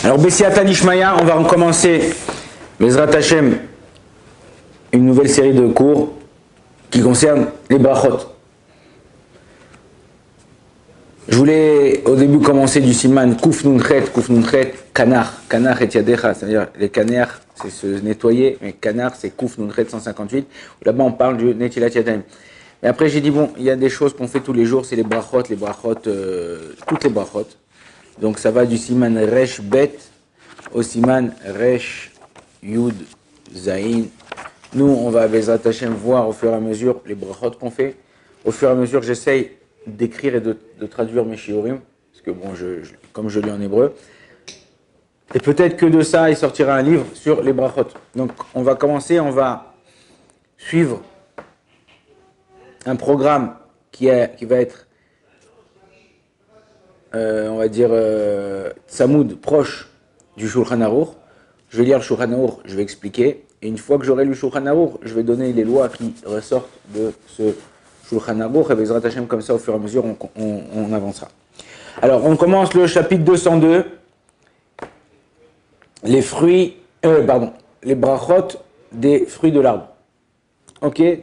Alors, Bessiata Nishmaya, on va recommencer, Bezrat Hashem, une nouvelle série de cours qui concerne les brachot. Je voulais au début commencer du siman Kuf Nun Chet, Kanar et Yadecha, c'est-à-dire les canards, c'est se nettoyer, mais Kanar, c'est Kuf Nun Chet 158. Là-bas, on parle du Netilat Yadayim. Mais après, j'ai dit, bon, il y a des choses qu'on fait tous les jours, c'est les brachot, toutes les brachot. Donc ça va du siman Resh Bet au siman Resh Yud Zain. Nous, on va, Bezrat Hashem, voir au fur et à mesure les brachot qu'on fait. Au fur et à mesure, j'essaye d'écrire et de traduire mes shiurim, parce que bon, comme je lis en hébreu. Et peut-être que de ça, il sortira un livre sur les brachot. Donc on va commencer, on va suivre un programme qui va être, on va dire, tsamoud, proche du Shulchan Aruch. Je vais lire le Shulchan Aruch, je vais expliquer. Et une fois que j'aurai lu Shulchan Aruch, je vais donner les lois qui ressortent de ce Shulchan Aruch. Et Bezrat Hashem, comme ça, au fur et à mesure, on avancera. Alors, on commence le chapitre 202. Les fruits, les brachot des fruits de l'arbre. Ok, il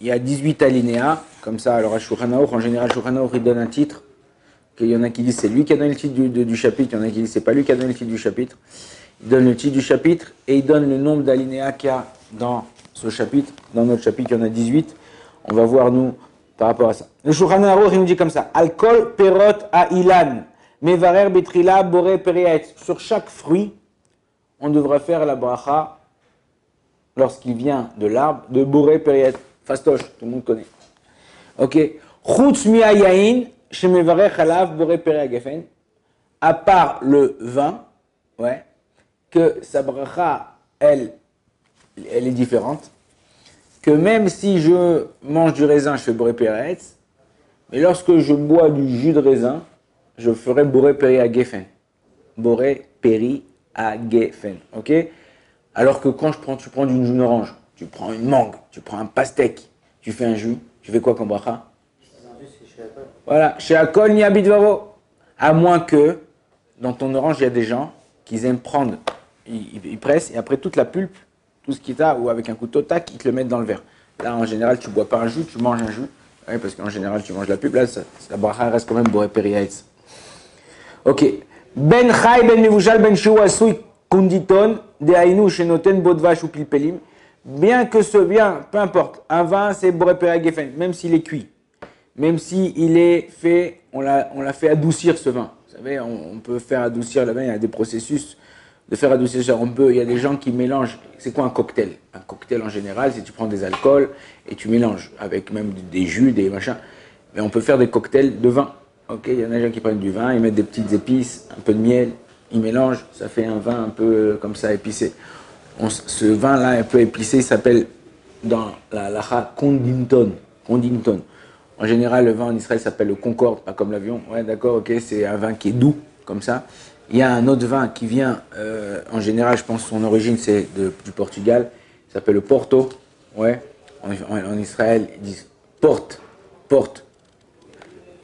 y a 18 alinéas, comme ça. Alors, à Shulchan Aruch, en général, Shulchan Aruch, il donne un titre. Il y en a qui disent c'est lui qui a donné le titre du chapitre, il y en a qui disent c'est pas lui qui a donné le titre du chapitre. Il donne le titre du chapitre et il donne le nombre d'alinéas qu'il y a dans ce chapitre. Dans notre chapitre, il y en a 18. On va voir, nous, par rapport à ça. Le Shulchan Aruch, il nous dit comme ça. Alkol perot a ilan, mevarer betrila boré periaetz. Sur chaque fruit, on devra faire la bracha, lorsqu'il vient de l'arbre, de boré periaetz. Fastoche, tout le monde connaît. Ok. Chutz mi hayayin, shemevarer chalav boré periagefen. À part le vin, ouais, que sa bracha, elle est différente. Que même si je mange du raisin, je fais boré periaetz, mais lorsque je bois du jus de raisin, je ferai boré periagefen. Boré periagefen, ok? Alors que quand tu prends du jus d'orange, tu prends une mangue, tu prends un pastèque, tu fais un jus, tu fais quoi comme bracha? Voilà, chez Akol ni Abidvaro. À moins que, dans ton orange, il y a des gens qui aiment prendre, ils pressent, et après toute la pulpe, tout ce qui t'a, ou avec un couteau, tac, ils te le mettent dans le verre. Là, en général, tu bois pas un jus, tu manges un jus. Ouais, parce qu'en général, tu manges la pulpe. Là, la bracha reste quand même boré periaetz. Ok. Ben chai, ben mevujal, ben shou asui kunditon, de hainu shenoten bodvash ou pilpelim. Bien que ce bien, peu importe, un vin, c'est boré periagefen, même s'il est cuit. Même s'il est fait, on l'a fait adoucir ce vin. Vous savez, on peut faire adoucir le vin, il y a des processus de faire adoucir ça. Il y a des gens qui mélangent. C'est quoi un cocktail? Un cocktail en général, c'est tu prends des alcools et tu mélanges avec même des jus, des machins. Mais on peut faire des cocktails de vin. Ok, il y en a des gens qui prennent du vin, ils mettent des petites épices, un peu de miel, ils mélangent, ça fait un vin un peu comme ça épicé. Ce vin-là un peu épicé, il s'appelle dans la halacha kondinton. En général, le vin en Israël s'appelle le Concorde, pas comme l'avion. Ouais, d'accord, ok, c'est un vin qui est doux, comme ça. Il y a un autre vin qui vient, en général, je pense que son origine, c'est du Portugal. Il s'appelle le Porto. Ouais. En Israël, ils disent porte.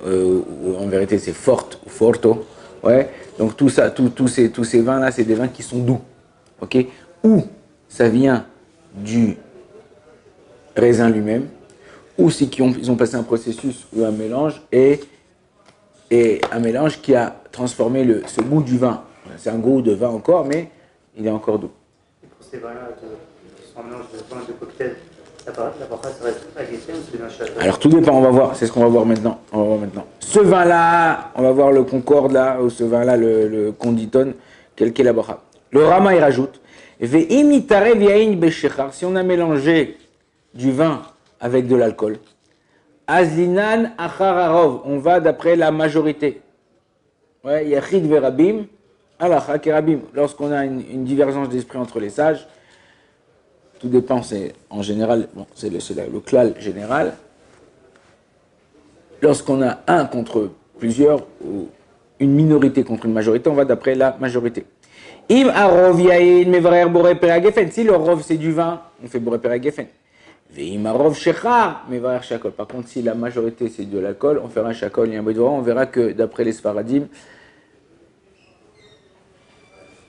En vérité, c'est forte ou forto. Ouais. Donc, tout ça, tous ces vins-là, c'est des vins qui sont doux. Ok. Ou ça vient du raisin lui-même, ou c'est ils ont passé un processus ou un mélange et un mélange qui a transformé ce goût du vin. C'est un goût de vin encore, mais il est encore doux. Et pour ces vins-là, qui sont un mélange de vin et de cocktail, la bracha, ça reste agéfé ou c'est bien chaque? Alors tout dépend, on va voir, c'est ce qu'on va voir maintenant. Ce vin-là, on va voir le Concorde là, ou ce vin-là, le Conditon, quel qu'est la bracha. Le Rama, il rajoute, si on a mélangé du vin avec de l'alcool, Azlinan achararov, on va d'après la majorité. Ouais, Yachid verabim, alacha kerabim. Lorsqu'on a une divergence d'esprit entre les sages, tout dépend, c'est en général, bon, c'est le klal général. Lorsqu'on a un contre plusieurs, ou une minorité contre une majorité, on va d'après la majorité. Im arov yain mevarer boré periagefen. Si le rov c'est du vin, on fait boré periagefen. Par contre, si la majorité c'est de l'alcool, on fera un shakol et un bedouin. On verra que d'après les Sfaradim,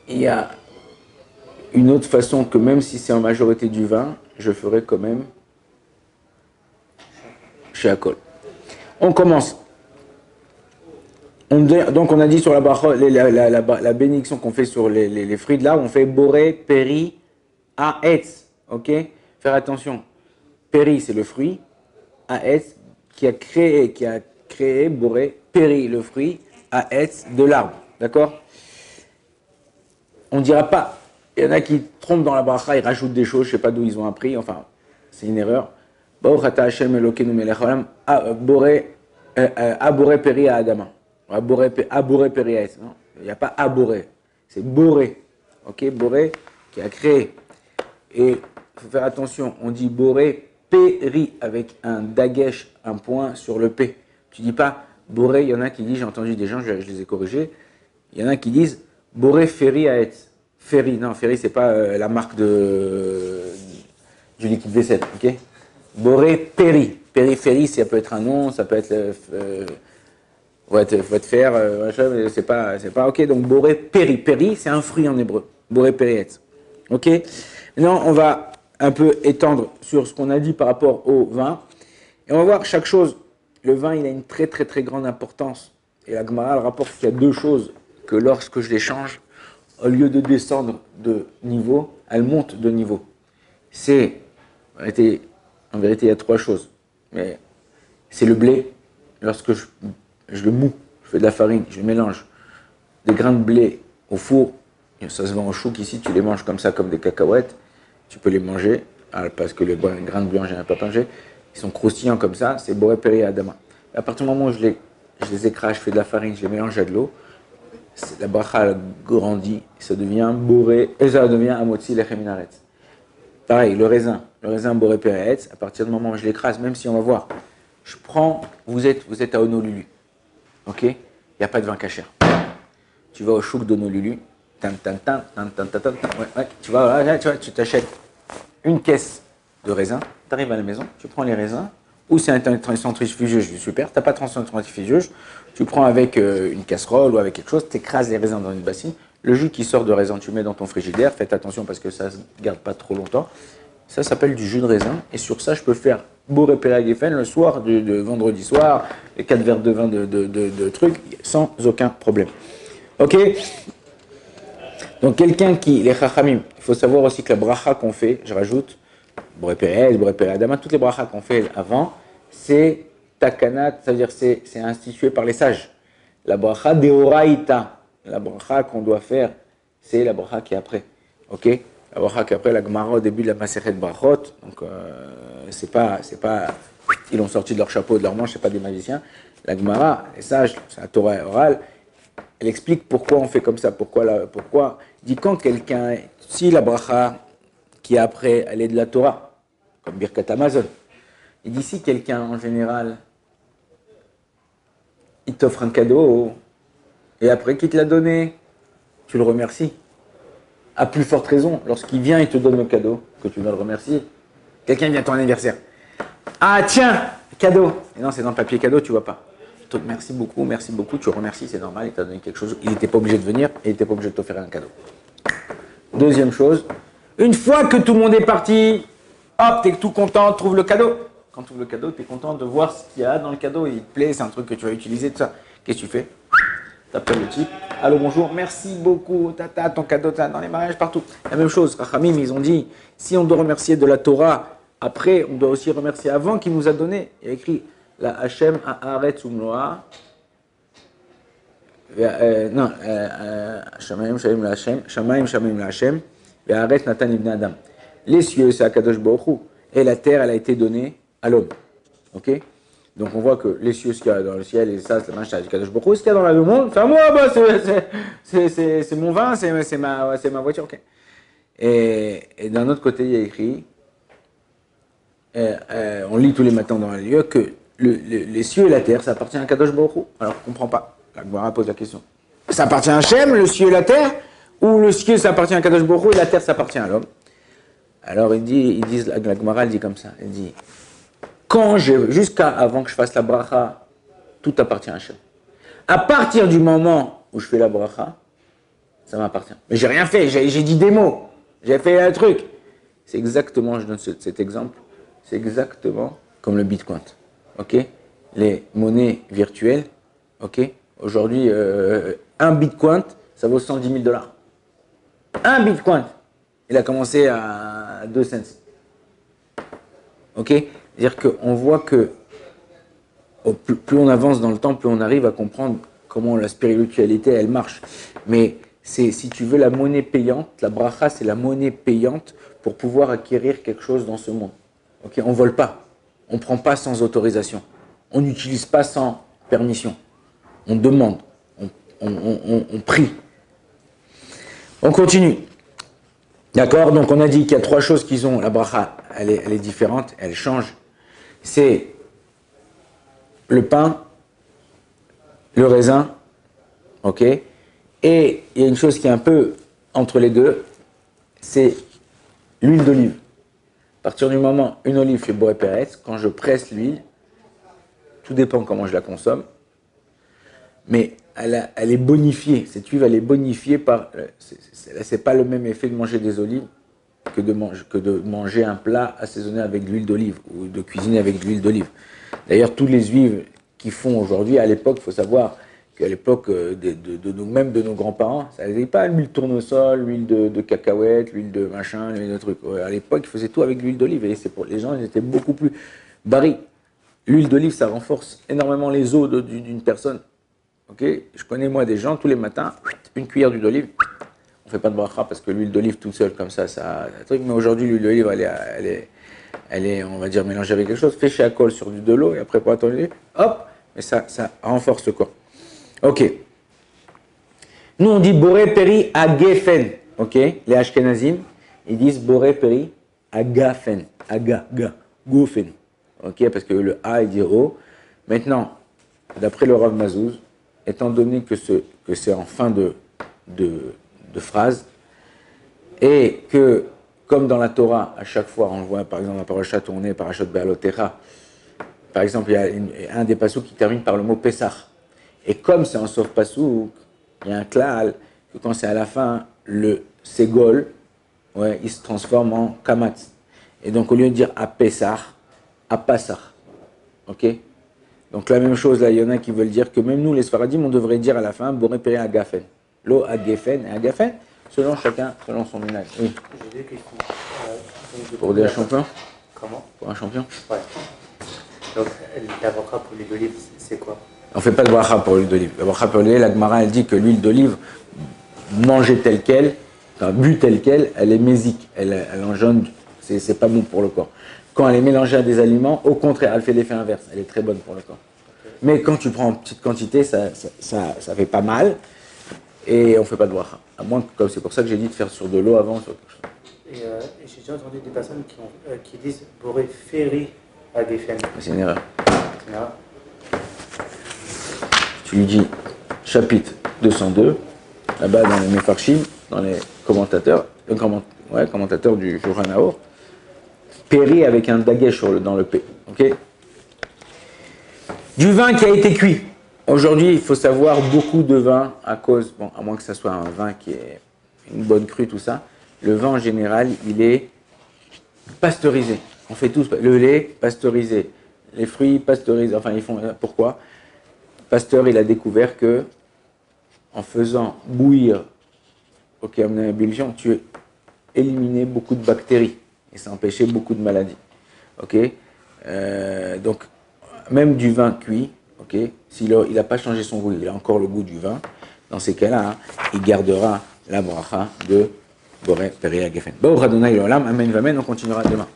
il y a une autre façon que même si c'est en majorité du vin, je ferai quand même chez Akol. On commence. Donc on a dit sur la la bénédiction qu'on fait sur les fruits de l'arbre, on fait boré, péri, aetz. Ok? Faire attention. Péri, c'est le fruit. Aetz, qui a créé boré, péri, le fruit, aetz, de l'arbre. D'accord? On ne dira pas. Il y en a qui trompent dans la bracha, ils rajoutent des choses, je ne sais pas d'où ils ont appris, enfin, c'est une erreur. Aboré péri à Adama. Aboré péri à Etz. Il n'y a pas aboré, c'est boré. Ok, boré qui a créé. Et il faut faire attention, on dit boré péri avec un dagesh, un point sur le P. Tu ne dis pas boré, il y en a qui disent, j'ai entendu des gens, je les ai corrigés, il y en a qui disent boré féri à Etz. Ferry, non, Ferry, c'est pas la marque du liquide vaisselle, ok? Boré Péri. Périphérie, ça peut être un nom, ça peut être va te faire, c'est pas ok. Donc Boré Péri. Péri, c'est un fruit en hébreu. Boré Périetz. Ok? Maintenant, on va un peu étendre sur ce qu'on a dit par rapport au vin. Et on va voir chaque chose. Le vin, il a une très très très grande importance. Et la Gemara, elle rapporte qu'il y a deux choses que lorsque je les change, au lieu de descendre de niveau, elle monte de niveau. En vérité, il y a trois choses. Mais c'est le blé. Lorsque je le moue, je fais de la farine, je mélange des grains de blé au four. Ça se vend au chouk ici, tu les manges comme ça, comme des cacahuètes. Tu peux les manger, parce que les grains de blé, j'en ai pas mangé. Ils sont croustillants comme ça, c'est boré péri adama. À partir du moment où je les écrase, je fais de la farine, je les mélange à de l'eau, la bracha grandit, ça devient boré, et ça devient amotzi lechem minaretz. Pareil, le raisin boré péretz, à partir du moment où je l'écrase, même si on va voir, je prends, vous êtes à Honolulu, ok? Il n'y a pas de vin cachère. Tu vas au chouk d'Honolulu, tu tu t'achètes une caisse de raisins, tu arrives à la maison, tu prends les raisins, ou c'est un centrifugeuse, super, tu n'as pas de centrifugeuse, tu prends avec une casserole ou avec quelque chose, tu écrases les raisins dans une bassine, le jus qui sort de raisin, tu le mets dans ton frigidaire, faites attention parce que ça ne se garde pas trop longtemps. Ça s'appelle du jus de raisin, et sur ça, je peux faire boré péragefen le soir, de vendredi soir, les 4 verres de vin de trucs, sans aucun problème. Ok? Donc quelqu'un qui, les chachamim, il faut savoir aussi que la bracha qu'on fait, je rajoute, boré pérez, boré péradama, toutes les brachas qu'on fait avant, c'est takanat, ça veut dire c'est institué par les sages. La bracha deoraita, la bracha qu'on doit faire, c'est la bracha qui est après. Ok? La bracha qui est après, la Gemara au début de la Masechet Brachot, donc c'est pas, ils l'ont sorti de leur chapeau, de leur manche, c'est pas des magiciens. La Gemara, les sages, c'est la Torah orale, elle explique pourquoi on fait comme ça, pourquoi. Dit quand quelqu'un, si la bracha qui est après, elle est de la Torah, comme Birkat Amazon, il dit si quelqu'un en général, il t'offre un cadeau, et après qu'il te l'a donné, tu le remercies. À plus forte raison, lorsqu'il vient et te donne le cadeau, que tu dois le remercier. Quelqu'un vient à ton anniversaire. Ah tiens, cadeau. Et non, c'est dans le papier cadeau, tu vois pas. Merci beaucoup, tu remercies, c'est normal, il t'a donné quelque chose. Il n'était pas obligé de venir, et il n'était pas obligé de t'offrir un cadeau. Deuxième chose, une fois que tout le monde est parti, hop, t'es tout content, trouve le cadeau. Quand tu trouves le cadeau, t'es content de voir ce qu'il y a dans le cadeau, il te plaît, c'est un truc que tu vas utiliser, tout ça. Qu'est-ce que tu fais? T'appelles le type, allô, bonjour, merci beaucoup, tata, ton cadeau, dans les mariages, partout. La même chose, Rachamim, ils ont dit, si on doit remercier de la Torah, après, on doit aussi remercier avant qu'il nous a donné. Il y a écrit, la Hachem haaretz umloa, non, Shamayim Shamayim la Hachem, Shamayim Shamayim la Hachem, haaretz natan ibn Adam. Les cieux, c'est Akadosh Baruch Hu, et la terre, elle a été donnée à l'homme. Ok? Donc on voit que les cieux, ce qu'il y a dans le ciel, et ça, c'est le machin, Kadosh Baruch Hu, ce qu'il y a dans le monde, c'est à moi, bah, c'est mon vin, c'est ma voiture, ok. Et d'un autre côté, il y a écrit, on lit tous les matins dans le lieu, que les cieux et la terre, ça appartient à Kadosh Baruch Hu. Alors on ne comprend pas. La Gemara pose la question. Ça appartient à Hachem, le cieux et la terre, ou le cieux, ça appartient à Kadosh Baruch Hu, et la terre, ça appartient à l'homme? Alors la Gemara, elle dit comme ça, elle dit, jusqu'à avant que je fasse la bracha, tout appartient à Hachem. À partir du moment où je fais la bracha, ça m'appartient. Mais j'ai rien fait, j'ai dit des mots, j'ai fait un truc. C'est exactement, je donne cet exemple, c'est exactement comme le Bitcoin. Ok? Les monnaies virtuelles, ok? Aujourd'hui, un Bitcoin, ça vaut 110 000 $. Un Bitcoin. Il a commencé à 2 cents. Ok? C'est-à-dire qu'on voit que plus on avance dans le temps, plus on arrive à comprendre comment la spiritualité, elle marche. Mais c'est, si tu veux, la monnaie payante, la bracha, c'est la monnaie payante pour pouvoir acquérir quelque chose dans ce monde. Ok? On ne vole pas. On ne prend pas sans autorisation. On n'utilise pas sans permission. On demande. On prie. On continue. D'accord? Donc on a dit qu'il y a 3 choses qu'ils ont. La bracha, elle est différente, elle change. C'est le pain, le raisin, ok? Et il y a une chose qui est un peu entre les deux, c'est l'huile d'olive. À partir du moment, une olive fait Boré Pérez, quand je presse l'huile, tout dépend comment je la consomme, mais elle est bonifiée. Cette huile, elle est bonifiée par... C'est pas le même effet de manger des olives que de manger un plat assaisonné avec de l'huile d'olive ou de cuisiner avec de l'huile d'olive. D'ailleurs, tous les huiles qu'ils font aujourd'hui, à l'époque, il faut savoir qu'à l'époque même de nos grands-parents, ça n'avait pas l'huile tournesol, l'huile de cacahuète, l'huile de machin, l'huile de trucs. À l'époque, ils faisaient tout avec l'huile d'olive et c'est pour les gens, ils étaient beaucoup plus barils. L'huile d'olive, ça renforce énormément les os d'une personne. Ok? Je connais moi des gens, tous les matins, une cuillère d'huile d'olive. On ne fait pas de bracha parce que l'huile d'olive toute seule comme ça a un truc. Mais aujourd'hui, l'huile d'olive, elle est, on va dire, mélangée avec quelque chose. Fais chez Akol sur de l'eau et après, pour ton huile, hop, mais ça renforce le corps. Ok. Nous, on dit Boré Peri Agafen. Ok? Les Ashkenazim, ils disent Boré Peri Agafen. Gofen. Ok? Parce que le A, il dit O. Maintenant, d'après le Rav Mazouz, étant donné que c'est en fin de phrase, et que, comme dans la Torah, à chaque fois, on le voit par exemple la parasha tournée, parashat Be'alotecha, par exemple, il y a un des pasous qui termine par le mot Pessah. Et comme c'est en sauf pasou, il y a un klal, que quand c'est à la fin, le ségol, ouais, il se transforme en kamatz. Et donc, au lieu de dire à Pessah, à Passah. Ok? Donc, la même chose, là, il y en a qui veulent dire que même nous, les Sfaradim, on devrait dire à la fin, Boré Péré Agafen. Lo Agafen et Agafen, selon chacun, selon son ménage. Oui. J'ai deux questions. Pour des champions? Comment? Pour un champion? Ouais. Donc, la bracha pour l'huile d'olive, c'est quoi? On ne fait pas de bracha pour l'huile d'olive. La bracha pour l'huile d'olive, la Gemara, elle dit que l'huile d'olive, mangée telle qu'elle, enfin, bu telle qu'elle, elle est mésique. Elle engendre, c'est pas bon pour le corps. Quand elle est mélangée à des aliments, au contraire, elle fait l'effet inverse. Elle est très bonne pour le corps. Mais quand tu prends en petite quantité, ça fait pas mal. Et on ne fait pas de bracha. À moins que, c'est pour ça que j'ai dit de faire sur de l'eau avant, sur quelque chose. Et j'ai déjà entendu des personnes qui disent Boré Ferry à Geffen. C'est une erreur. C'est une erreur. Tu lui dis chapitre 202, là-bas dans les Mefarshim, dans les commentateurs, commentateurs du Shulchan Aruch, péri avec un dagesh dans le P. Ok? Du vin qui a été cuit. Aujourd'hui, il faut savoir beaucoup de vin à cause, bon, à moins que ça soit un vin qui est une bonne crue, tout ça. Le vin en général, il est pasteurisé. On fait tous le lait pasteurisé, les fruits pasteurisés. Enfin, ils font pourquoi? Pasteur, il a découvert que en faisant bouillir, ok, à l'ébullition, tu éliminais beaucoup de bactéries et ça empêchait beaucoup de maladies. Ok, donc même du vin cuit, ok, s'il n'a pas changé son goût, il a encore le goût du vin. Dans ces cas-là, hein, il gardera la bracha de Boré Peri Agafen. Baruch Adonai Olam, Amen, Vamen. On continuera demain.